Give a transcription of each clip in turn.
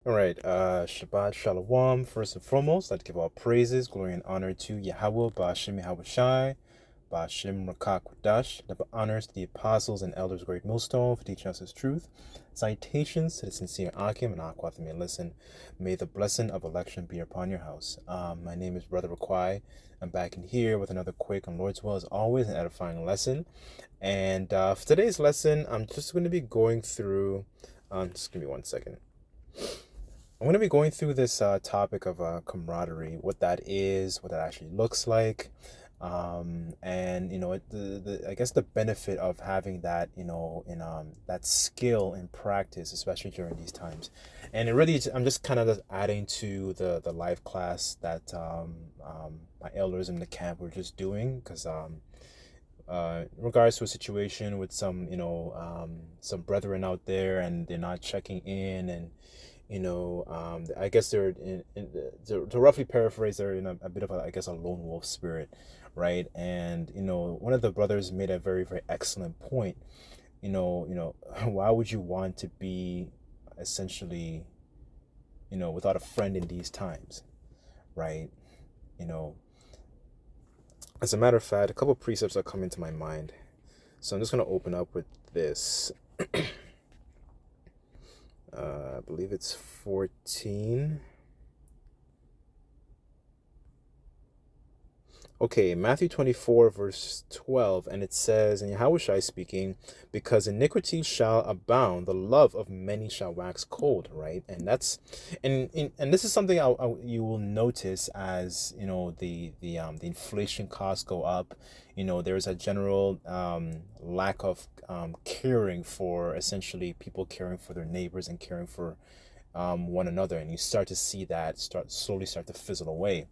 All right, Shabbat Shalom. First and foremost, I'd give all praises, glory, and honor to Yahweh, Ba'ashem Yahweh Shai, Ba'ashem Rakak Kodash, double honors to the apostles and elders of Great Millstone for teaching us his truth. Citations to the sincere Akim and Aquath may listen. May the blessing of election be upon your house. My name is Brother Requai. I'm back in here with another quick and Lord's will, as always, an edifying lesson. And for today's lesson, I'm just going to be going through. Just give me 1 second. I'm going to be going through this topic of camaraderie, what that is, what that actually looks like, and I guess the benefit of having that, in that skill in practice, especially during these times. And it really, I'm just kind of just adding to the live class that my elders in the camp were just doing, because in regards to a situation with some brethren out there, and they're not checking in, and I guess they're to roughly paraphrase, they're in a bit of I guess a lone wolf spirit, right? And one of the brothers made a very, very excellent point. Why would you want to be essentially, without a friend in these times, right? you know as a matter of fact, a couple of precepts are coming to my mind, so I'm just going to open up with this. I believe it's 14. Okay, Matthew 24, verse 12, and it says, and Yahushua speaking, because iniquity shall abound, the love of many shall wax cold, right? And that's, and this is something you will notice as, the inflation costs go up. There's a general lack of caring for, essentially, people caring for their neighbors and caring for one another, and you start to see that slowly start to fizzle away.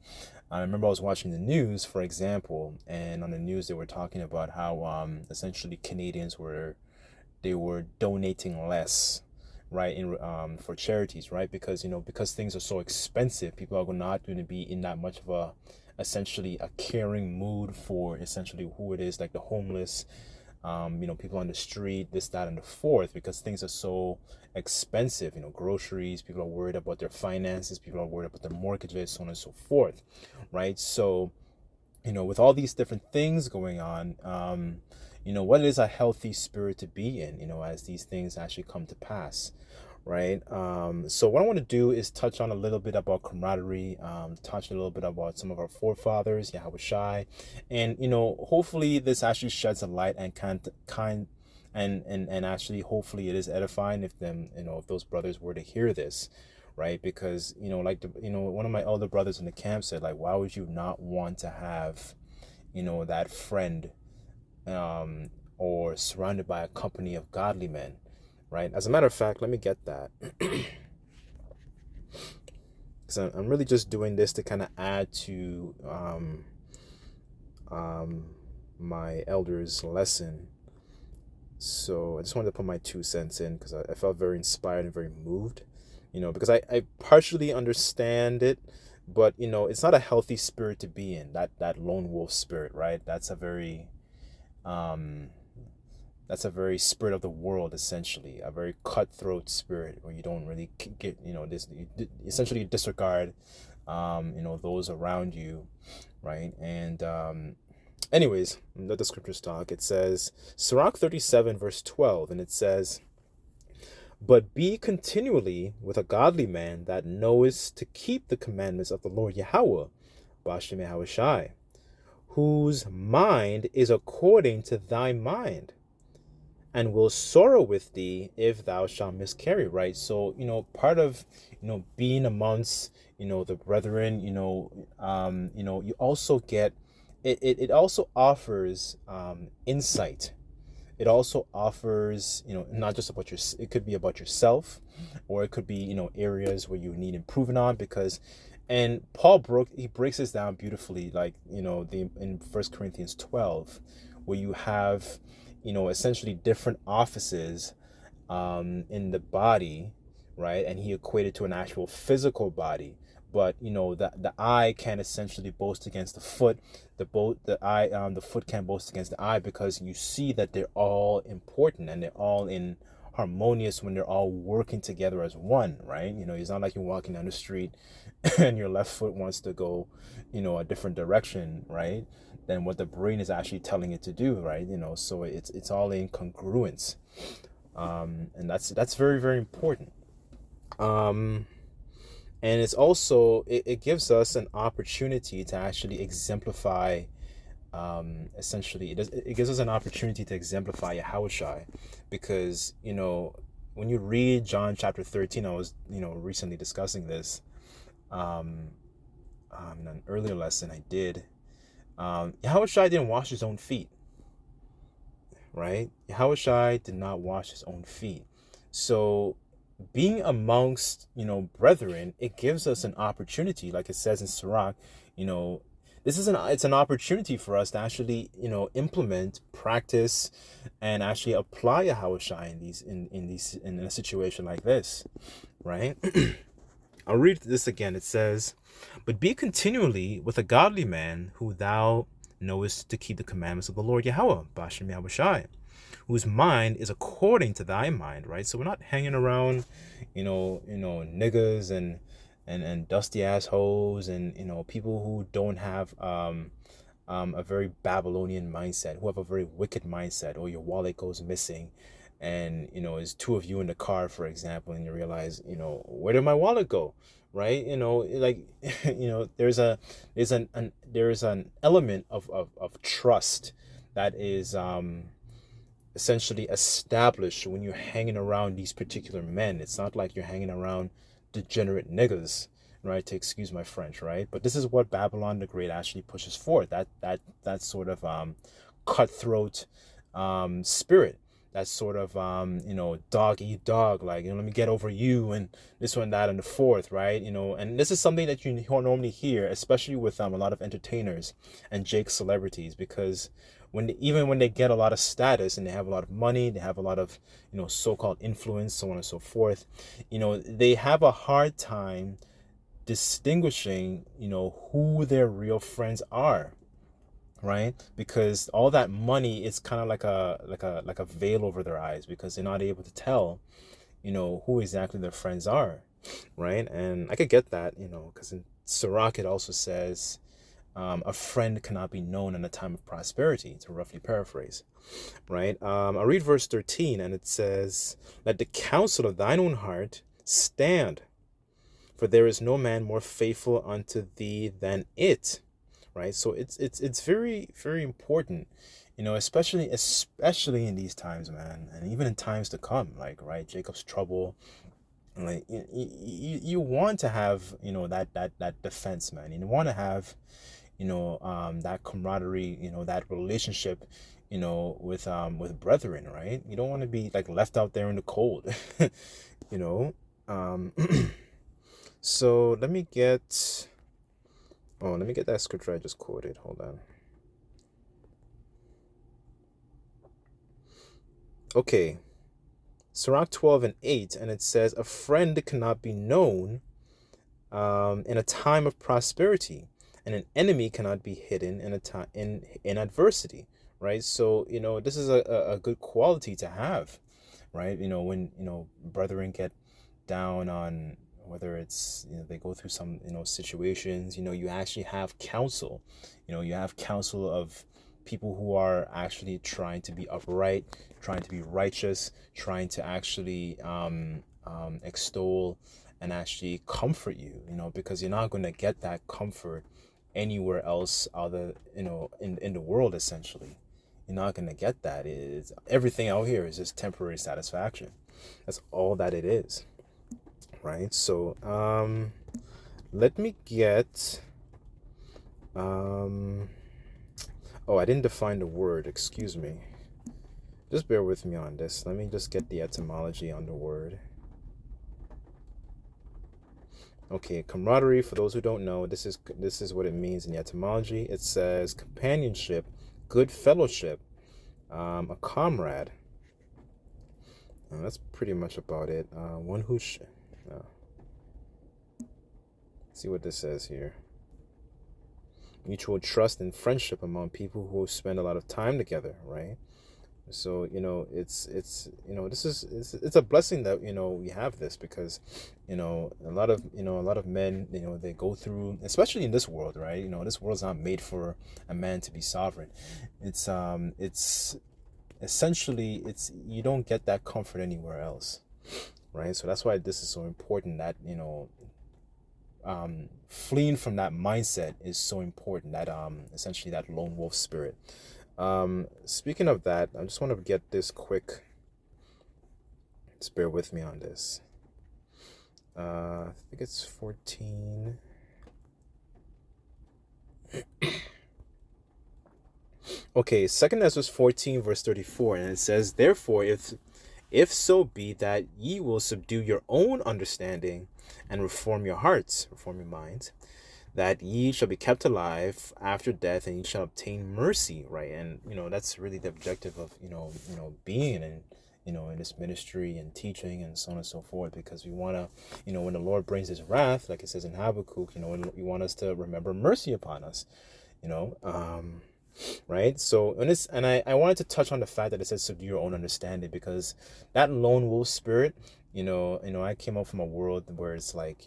I remember I was watching the news, for example, and on the news they were talking about how essentially Canadians were donating less, right, in for charities, right, because things are so expensive, people are not going to be in that much of a essentially a caring mood for essentially who it is, like the homeless, people on the street, this, that, and the fourth, because things are so expensive. Groceries, people are worried about their finances, people are worried about their mortgages, so on and so forth, right? So, with all these different things going on, what is a healthy spirit to be in, as these things actually come to pass, right? So what I want to do is touch on a little bit about camaraderie, touch a little bit about some of our forefathers, Yahweh Shai, and hopefully this actually sheds a light and and actually hopefully it is edifying if those brothers were to hear this, right? Because one of my elder brothers in the camp said, like, why would you not want to have that friend, or surrounded by a company of godly men, right? As a matter of fact, let me get that. Because I'm really just doing this to kind of add to my elder's lesson. So I just wanted to put my 2 cents in, because I felt very inspired and very moved, because I partially understand it, but it's not a healthy spirit to be in, that lone wolf spirit, right? That's a very spirit of the world, essentially, a very cutthroat spirit, where you don't really get, this, you essentially disregard, those around you, right? And anyways, let the scriptures talk. It says, Sirach 37, verse 12, and it says, but be continually with a godly man that knowest to keep the commandments of the Lord Yahweh, Ba'ashem Yahweh Shai, whose mind is according to thy mind, and will sorrow with thee if thou shalt miscarry, right? So, part of, being amongst, the brethren, you also get, it also offers insight. It also offers, not just about it could be about yourself, or it could be, areas where you need improving on, because, and Paul breaks this down beautifully, like, in 1 Corinthians 12, where you have, essentially different offices in the body, right? And he equated to an actual physical body. But the eye can essentially boast against the foot. The foot can boast against the eye, because you see that they're all important, and they're all in harmonious when they're all working together as one, right? It's not like you're walking down the street and your left foot wants to go, a different direction, right? Than what the brain is actually telling it to do, right? So it's all in congruence. And that's very, very important. And it's also, it gives us an opportunity to actually exemplify, essentially, it gives us an opportunity to exemplify Yahushua, because, when you read John chapter 13, I was, recently discussing this, in an earlier lesson I did. Yahushua didn't wash his own feet, right? Yahushua did not wash his own feet. So being amongst, brethren, it gives us an opportunity, like it says in Sirach, it's an opportunity for us to actually, implement, practice, and actually apply Yahushua in a situation like this, right? I'll read this again. It says, "But be continually with a godly man who thou knowest to keep the commandments of the Lord Yahweh, Bashem Yahushai, whose mind is according to thy mind," right? So we're not hanging around, niggas and dusty assholes and, people who don't have a very Babylonian mindset, who have a very wicked mindset, or your wallet goes missing and, there's two of you in the car, for example, and you realize, where did my wallet go? Right? Like, there's an element of trust that is, essentially established when you're hanging around these particular men. It's not like you're hanging around degenerate niggas, right? To excuse my French, right? But this is what Babylon the Great actually pushes forth. That sort of cutthroat spirit. That sort of dog eat dog, like, let me get over you, and this one, that, and the fourth, right? And this is something that you normally hear, especially with a lot of entertainers and Jake celebrities, because even when they get a lot of status and they have a lot of money, they have a lot of, so-called influence, so on and so forth, they have a hard time distinguishing, who their real friends are, right? Because all that money is kind of like a veil over their eyes, because they're not able to tell, who exactly their friends are, right? And I could get that, because in Sirach it also says, a friend cannot be known in a time of prosperity, to roughly paraphrase, right? I'll read verse 13, and it says, "Let the counsel of thine own heart stand, for there is no man more faithful unto thee than it," right? So it's very, very important, especially in these times, man, and even in times to come, like, right, Jacob's trouble. Like, you want to have, that defense, man. You want to have, that camaraderie, that relationship, with brethren, right? You don't want to be like left out there in the cold, you know. So let me get that scripture I just quoted. Hold on. Okay. Sirach 12:8, and it says, "A friend cannot be known in a time of prosperity, and an enemy cannot be hidden in a time in adversity," right? So, this is a good quality to have, right? When, brethren get down on, whether it's, they go through some, situations, you actually have counsel, you have counsel of people who are actually trying to be upright, trying to be righteous, trying to actually extol and actually comfort you, because you're not going to get that comfort anywhere else other, in the world. Essentially, you're not going to get that. Is everything out here is just temporary satisfaction. That's all that it is, right? So let me get oh, I didn't define the word, excuse me. Just bear with me on this. Let me just get the etymology on the word. Okay, camaraderie, for those who don't know, this is what it means in the etymology. It says companionship, good fellowship, a comrade. That's pretty much about it. One who see what this says here. Mutual trust and friendship among people who spend a lot of time together, right? So, this is it's a blessing that, we have this, because, a lot of men, they go through, especially in this world, right? This world's not made for a man to be sovereign. It's essentially, it's you don't get that comfort anywhere else, right? So that's why this is so important, that, fleeing from that mindset is so important, that essentially that lone wolf spirit. Speaking of that, I just want to get this quick. Just bear with me on this. I think it's 14. Okay, 2 Ezra 14, verse 34, and it says, "Therefore, if so be that ye will subdue your own understanding, and reform your hearts, reform your minds, that ye shall be kept alive after death, and ye shall obtain mercy," right? And that's really the objective of being in this ministry and teaching and so on and so forth, because we want to, when the Lord brings his wrath, like it says in Habakkuk, we want us to remember mercy upon us, you know right? So, and I wanted to touch on the fact that it says subdue your own understanding, because that lone wolf spirit, I came up from a world where it's like,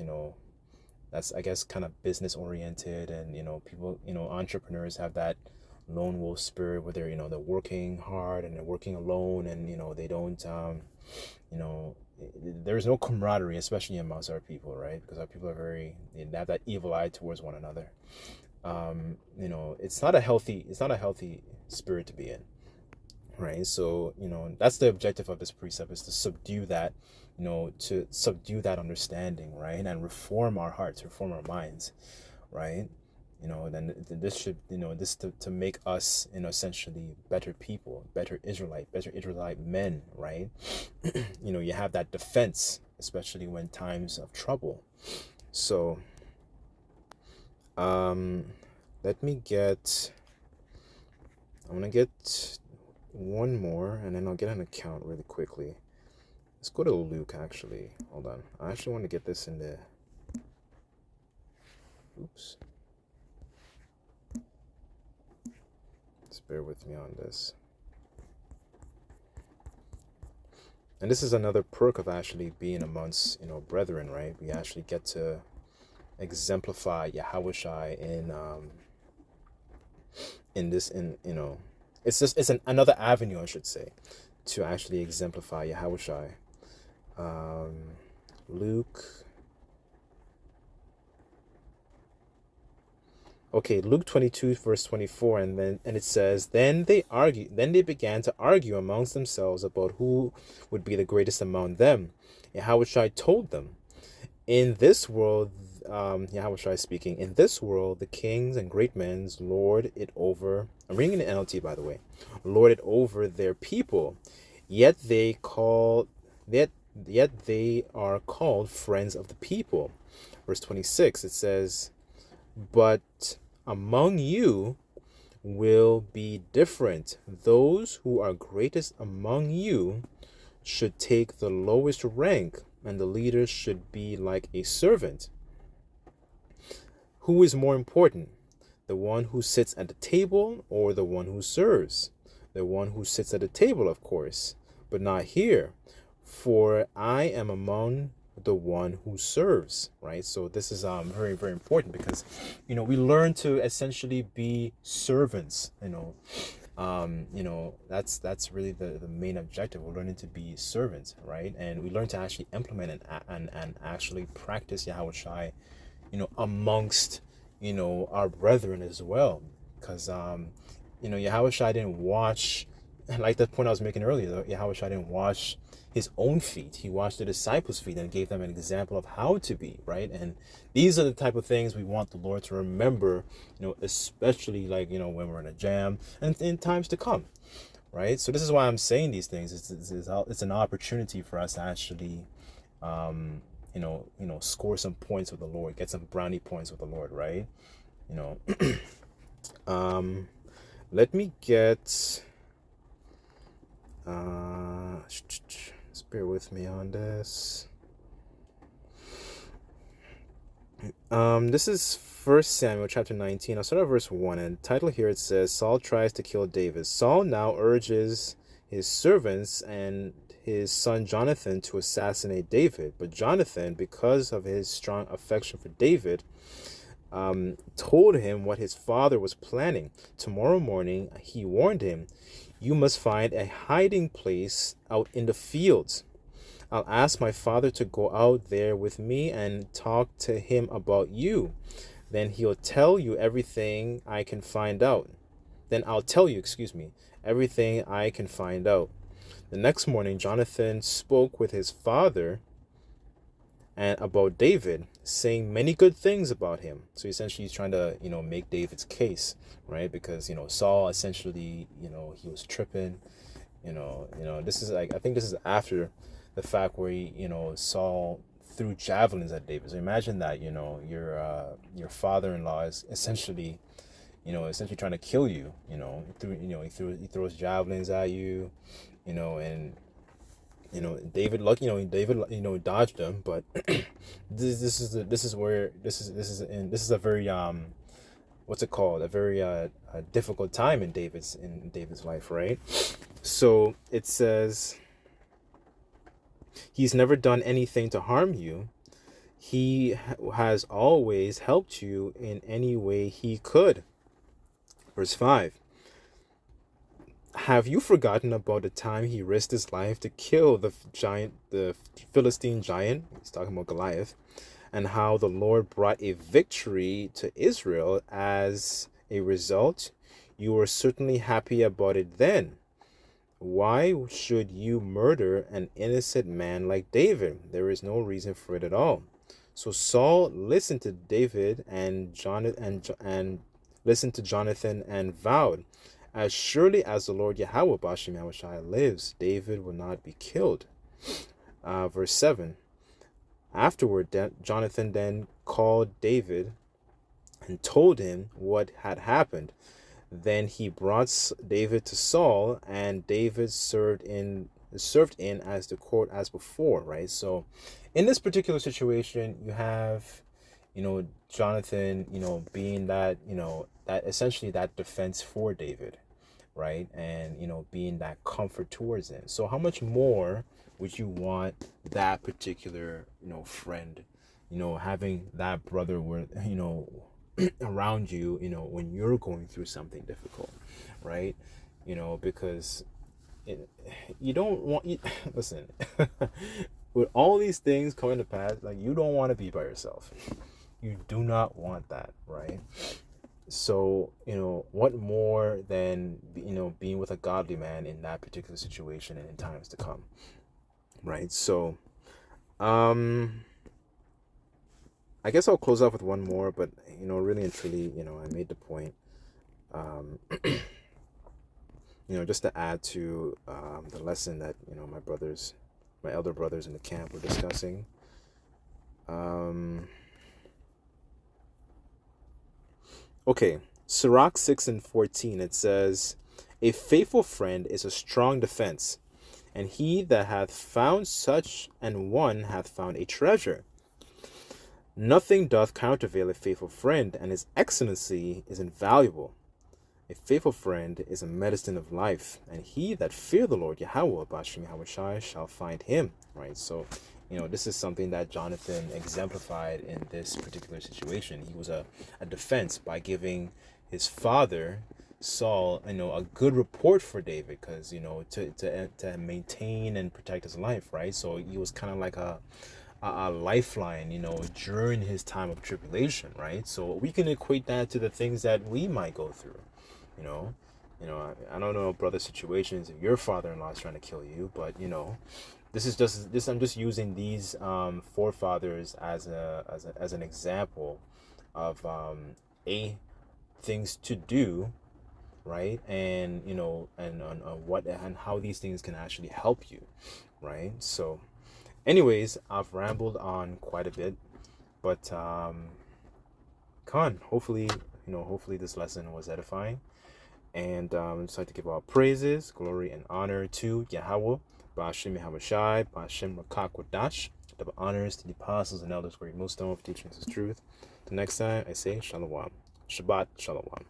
that's, I guess, kind of business oriented, and people, entrepreneurs have that lone wolf spirit where they're working hard and they're working alone, and they don't you know there's no camaraderie, especially amongst our people, right? Because our people they have that evil eye towards one another. It's not a healthy spirit to be in, right? So that's the objective of this precept, is to subdue that, understanding, right? And reform our hearts, reform our minds, right? Then this should, this to make us, essentially better people, better Israelite men, right? You have that defense, especially when times of trouble. So let me get I'm gonna get one more, and then I'll get an account really quickly. Let's go to Luke, actually. Hold on. I actually want to get this in the... Oops. Just bear with me on this. And this is another perk of actually being amongst, brethren, right? We actually get to exemplify Yahushai it's another avenue, I should say, to actually exemplify Yahushai. Luke. Okay, Luke 22, verse 24, and it says, Then they began to argue amongst themselves about who would be the greatest among them. Yahushai told them, in this world, Yahushua speaking, in this world, the kings and great men lord it over, I'm reading in the NLT, by the way, lord it over their people, yet they are called friends of the people. Verse 26, it says, but among you will be different. Those who are greatest among you should take the lowest rank, and the leader should be like a servant. Who is more important, the one who sits at the table or the one who serves? The one who sits at the table, of course, but not here, for I am among the one who serves, right? So this is very, very important, because we learn to essentially be servants. That's really the main objective. We're learning to be servants, right? And we learn to actually implement and actually practice Yahushai, amongst our brethren as well, because Yahushua didn't wash, like the point I was making earlier. Yahushua didn't wash his own feet. He washed the disciples' feet and gave them an example of how to be, right? And these are the type of things we want the Lord to remember, especially like when we're in a jam and in times to come, right? So this is why I'm saying these things. It's an opportunity for us to actually score some points with the Lord, get some brownie points with the Lord, right? Let me get just bear with me on this. This is 1 Samuel chapter 19. I'll start at verse 1, and the title here, it says, Saul tries to kill David. Saul now urges his servants and his son Jonathan to assassinate David. But Jonathan, because of his strong affection for David, told him what his father was planning. Tomorrow morning, he warned him, "You must find a hiding place out in the fields. I'll ask my father to go out there with me and talk to him about you. Then he'll tell you everything I can find out. Then I'll tell you, everything I can find out." The next morning, Jonathan spoke with his father and about David, saying many good things about him. So essentially he's trying to, make David's case, right? Because, Saul essentially, he was tripping, this is like, I think this is after the fact where Saul threw javelins at David. So imagine that, your father-in-law is essentially trying to kill you, he throws javelins at you, and David dodged them, but this is a very what's it called, a very a difficult time in David's life, right? So it says, "He's never done anything to harm you. He has always helped you in any way he could." Verse 5. "Have you forgotten about the time he risked his life to kill the Philistine giant?" He's talking about Goliath. "And how the Lord brought a victory to Israel as a result? You were certainly happy about it then. Why should you murder an innocent man like David? There is no reason for it at all." So Saul listened to David and listened to Jonathan and vowed, "As surely as the Lord Yahweh Bashim Yahushai lives, David will not be killed." Verse 7. Afterward, Jonathan then called David and told him what had happened. Then he brought David to Saul, and David served in as the court as before, right? So in this particular situation, you have Jonathan being that that essentially that defense for David, right? And being that comfort towards him. So how much more would you want that particular friend, having that brother with around you, when you're going through something difficult, right? Because you don't want listen, with all these things coming to pass, like, you don't want to be by yourself. You do not want that, right? So what more than being with a godly man in that particular situation and in times to come, right? So I guess I'll close off with one more, but really and truly, I made the point, just to add to the lesson that my elder brothers in the camp were discussing. Okay, Sirach 6:14, it says, "A faithful friend is a strong defense, and he that hath found such an one hath found a treasure. Nothing doth countervail a faithful friend, and his excellency is invaluable. A faithful friend is a medicine of life, and he that fear the Lord Yahweh Bashim Yahushai shall find him." Right? So, this is something that Jonathan exemplified in this particular situation. He was a defense by giving his father Saul, a good report for David, because to maintain and protect his life, right? So he was kind of like a lifeline, during his time of tribulation, right? So we can equate that to the things that we might go through. I don't know brother situations if your father-in-law is trying to kill you, but I'm just using these forefathers as an example of things to do, right? And and how these things can actually help you, right? So anyways, I've rambled on quite a bit, but hopefully this lesson was edifying. And I'd just like to give all praises, glory, and honor to Yahweh, Ba'ashim Yahushai, Ba'ashim Rakakwadash, double honors to the apostles and elders, great millstone of teachings of truth. The next time I say Shalom. Shabbat Shalom.